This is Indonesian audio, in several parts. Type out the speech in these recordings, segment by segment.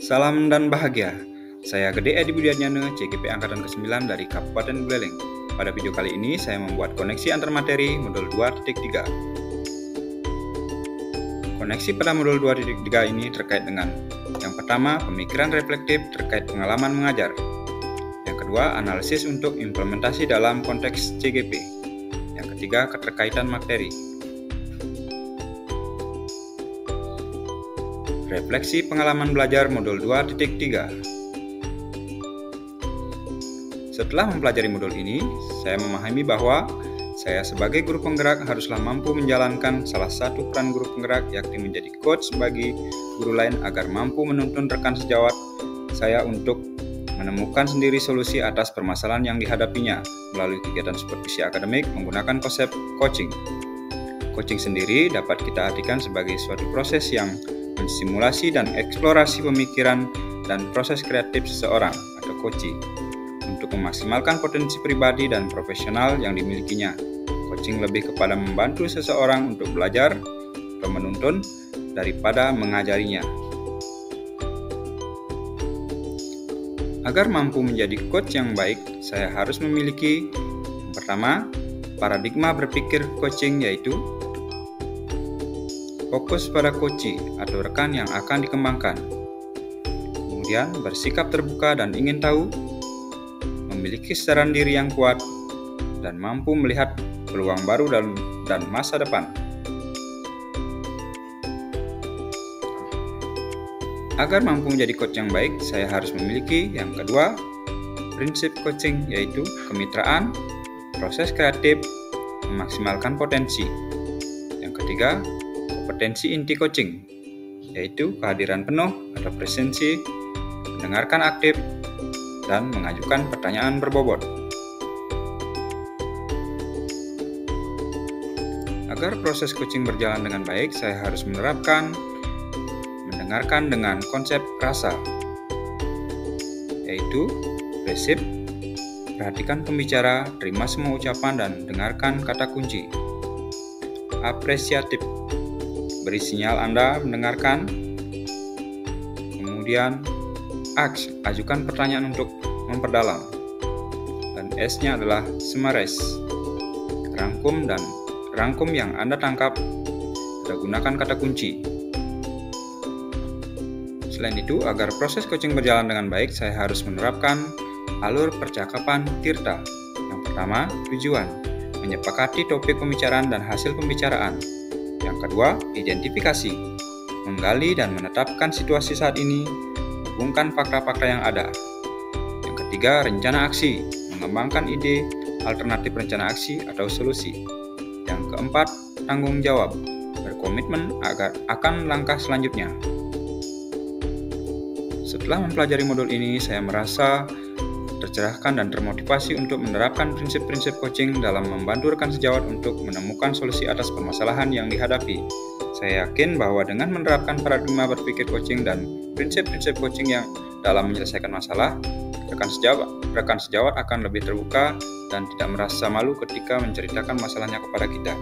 Salam dan bahagia. Saya Gede Edi Budiarnyana, CGP Angkatan ke-9 dari Kabupaten Buleleng. Pada video kali ini, saya membuat koneksi antar materi modul 2.3. Koneksi pada modul 2.3 ini terkait dengan yang pertama, pemikiran reflektif terkait pengalaman mengajar. Yang kedua, analisis untuk implementasi dalam konteks CGP. Yang ketiga, keterkaitan materi. Refleksi pengalaman belajar modul 2.3. Setelah mempelajari modul ini, saya memahami bahwa saya sebagai guru penggerak haruslah mampu menjalankan salah satu peran guru penggerak, yakni menjadi coach bagi guru lain agar mampu menuntun rekan sejawat saya untuk menemukan sendiri solusi atas permasalahan yang dihadapinya melalui kegiatan supervisi akademik menggunakan konsep coaching. Coaching sendiri dapat kita artikan sebagai suatu proses yang mensimulasi dan eksplorasi pemikiran dan proses kreatif seseorang atau coachee untuk memaksimalkan potensi pribadi dan profesional yang dimilikinya. Coaching lebih kepada membantu seseorang untuk belajar atau menuntun daripada mengajarinya. Agar mampu menjadi coach yang baik, saya harus memiliki yang pertama, paradigma berpikir coaching, yaitu fokus pada coachee atau rekan yang akan dikembangkan. Kemudian bersikap terbuka dan ingin tahu, memiliki kesadaran diri yang kuat, dan mampu melihat peluang baru dan masa depan. Agar mampu menjadi coach yang baik, saya harus memiliki yang kedua, prinsip coaching, yaitu kemitraan, proses kreatif, memaksimalkan potensi. Yang ketiga, kompetensi inti coaching, yaitu kehadiran penuh atau presensi, mendengarkan aktif, dan mengajukan pertanyaan berbobot. Agar proses coaching berjalan dengan baik, saya harus menerapkan mendengarkan dengan konsep rasa, yaitu prinsip perhatikan pembicara, terima semua ucapan, dan dengarkan kata kunci. Apresiatif, beri sinyal Anda mendengarkan. Kemudian ajukan pertanyaan untuk memperdalam. Dan S-nya adalah summarize, rangkum yang Anda tangkap, dan gunakan kata kunci. Selain itu, agar proses coaching berjalan dengan baik, saya harus menerapkan alur percakapan Tirta. Yang pertama, tujuan, menyepakati topik pembicaraan dan hasil pembicaraan. Yang kedua, identifikasi, menggali dan menetapkan situasi saat ini, menghubungkan fakta-fakta yang ada. Yang ketiga, rencana aksi, mengembangkan ide alternatif rencana aksi atau solusi. Yang keempat, tanggung jawab, berkomitmen akan langkah selanjutnya. Setelah mempelajari modul ini, saya merasa tercerahkan dan termotivasi untuk menerapkan prinsip-prinsip coaching dalam membantu rekan sejawat untuk menemukan solusi atas permasalahan yang dihadapi. Saya yakin bahwa dengan menerapkan paradigma berpikir coaching dan prinsip-prinsip coaching yang dalam menyelesaikan masalah, rekan sejawat akan lebih terbuka dan tidak merasa malu ketika menceritakan masalahnya kepada kita.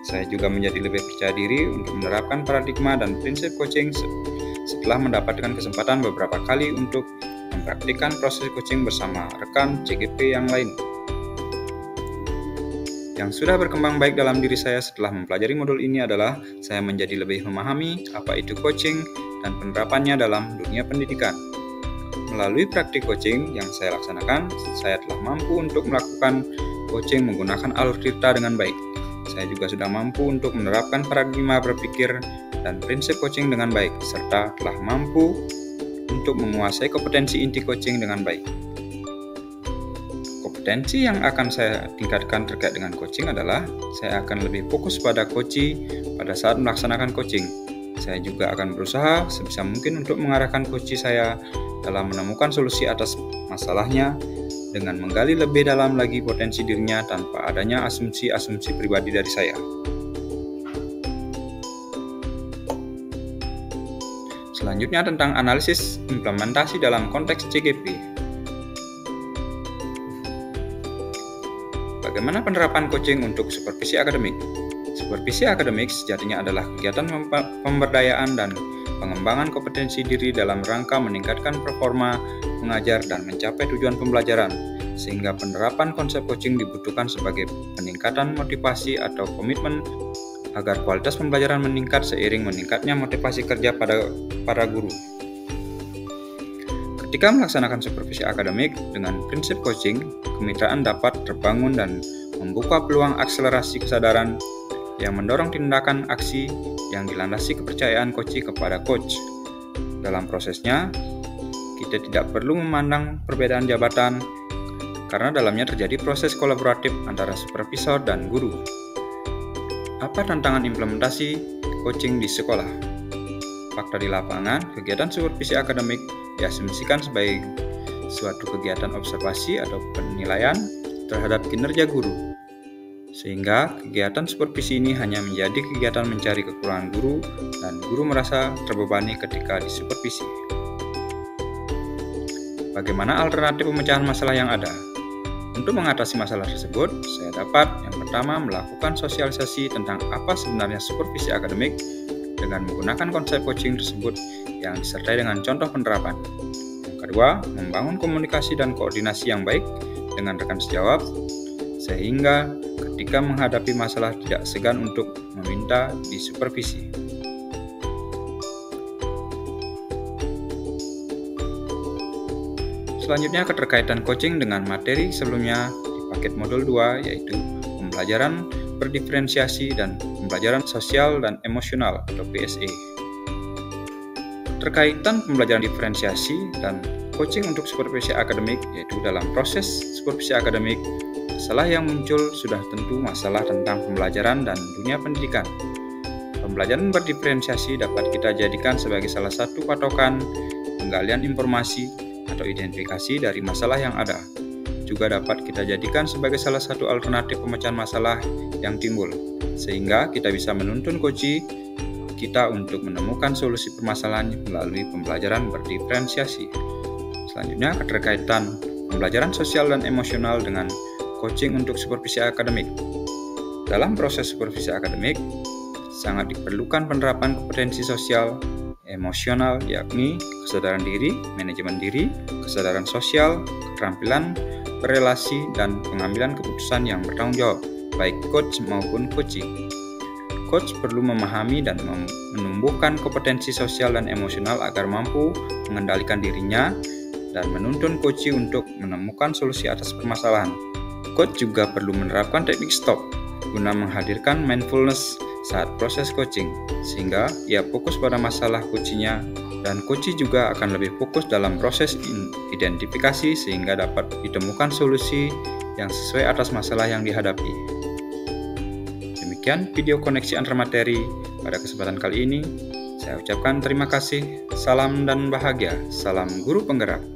Saya juga menjadi lebih percaya diri untuk menerapkan paradigma dan prinsip coaching setelah mendapatkan kesempatan beberapa kali untuk mempraktikkan proses coaching bersama rekan CGP yang lain. Yang sudah berkembang baik dalam diri saya setelah mempelajari modul ini adalah saya menjadi lebih memahami apa itu coaching dan penerapannya dalam dunia pendidikan. Melalui praktik coaching yang saya laksanakan, saya telah mampu untuk melakukan coaching menggunakan alur Tirta dengan baik. Saya juga sudah mampu untuk menerapkan paradigma berpikir dan prinsip coaching dengan baik, serta telah mampu untuk menguasai kompetensi inti coaching dengan baik. Kompetensi yang akan saya tingkatkan terkait dengan coaching adalah saya akan lebih fokus pada coachee pada saat melaksanakan coaching. Saya juga akan berusaha sebisa mungkin untuk mengarahkan coachee saya dalam menemukan solusi atas masalahnya dengan menggali lebih dalam lagi potensi dirinya tanpa adanya asumsi-asumsi pribadi dari saya. Selanjutnya tentang analisis implementasi dalam konteks CGP. Bagaimana penerapan coaching untuk supervisi akademik? Supervisi akademik sejatinya adalah kegiatan pemberdayaan dan pengembangan kompetensi diri dalam rangka meningkatkan performa mengajar dan mencapai tujuan pembelajaran, sehingga penerapan konsep coaching dibutuhkan sebagai peningkatan motivasi atau komitmen agar kualitas pembelajaran meningkat seiring meningkatnya motivasi kerja pada para guru. Ketika melaksanakan supervisi akademik dengan prinsip coaching, kemitraan dapat terbangun dan membuka peluang akselerasi kesadaran yang mendorong tindakan aksi yang dilandasi kepercayaan coachee kepada coach. Dalam prosesnya, kita tidak perlu memandang perbedaan jabatan karena dalamnya terjadi proses kolaboratif antara supervisor dan guru. Apa tantangan implementasi coaching di sekolah? Fakta di lapangan, kegiatan supervisi akademik diasumsikan sebagai suatu kegiatan observasi atau penilaian terhadap kinerja guru. Sehingga kegiatan supervisi ini hanya menjadi kegiatan mencari kekurangan guru dan guru merasa terbebani ketika disupervisi. Bagaimana alternatif pemecahan masalah yang ada? Untuk mengatasi masalah tersebut, saya dapat yang pertama melakukan sosialisasi tentang apa sebenarnya supervisi akademik dengan menggunakan konsep coaching tersebut yang disertai dengan contoh penerapan. Yang kedua, membangun komunikasi dan koordinasi yang baik dengan rekan sejawat sehingga ketika menghadapi masalah tidak segan untuk meminta disupervisi. Selanjutnya, keterkaitan coaching dengan materi sebelumnya di paket modul 2 yaitu pembelajaran berdiferensiasi dan pembelajaran sosial dan emosional atau PSE. Terkaitan pembelajaran diferensiasi dan coaching untuk supervisi akademik yaitu dalam proses supervisi akademik, masalah yang muncul sudah tentu masalah tentang pembelajaran dan dunia pendidikan. Pembelajaran berdiferensiasi dapat kita jadikan sebagai salah satu patokan penggalian informasi atau identifikasi dari masalah yang ada. Juga dapat kita jadikan sebagai salah satu alternatif pemecahan masalah yang timbul, sehingga kita bisa menuntun coachee kita untuk menemukan solusi permasalahan melalui pembelajaran berdiferensiasi. Selanjutnya, keterkaitan pembelajaran sosial dan emosional dengan coaching untuk supervisi akademik. Dalam proses supervisi akademik, sangat diperlukan penerapan kompetensi sosial, emosional, yakni kesadaran diri, manajemen diri, kesadaran sosial, keterampilan berelasi, dan pengambilan keputusan yang bertanggung jawab, baik coach maupun coachee. Coach perlu memahami dan menumbuhkan kompetensi sosial dan emosional agar mampu mengendalikan dirinya dan menuntun coachee untuk menemukan solusi atas permasalahan. Coach juga perlu menerapkan teknik stop guna menghadirkan mindfulness saat proses coaching, sehingga ia fokus pada masalah coachee-nya dan coachee juga akan lebih fokus dalam proses identifikasi sehingga dapat ditemukan solusi yang sesuai atas masalah yang dihadapi. Demikian video koneksi antar materi pada kesempatan kali ini. Saya ucapkan terima kasih, salam dan bahagia, salam guru penggerak.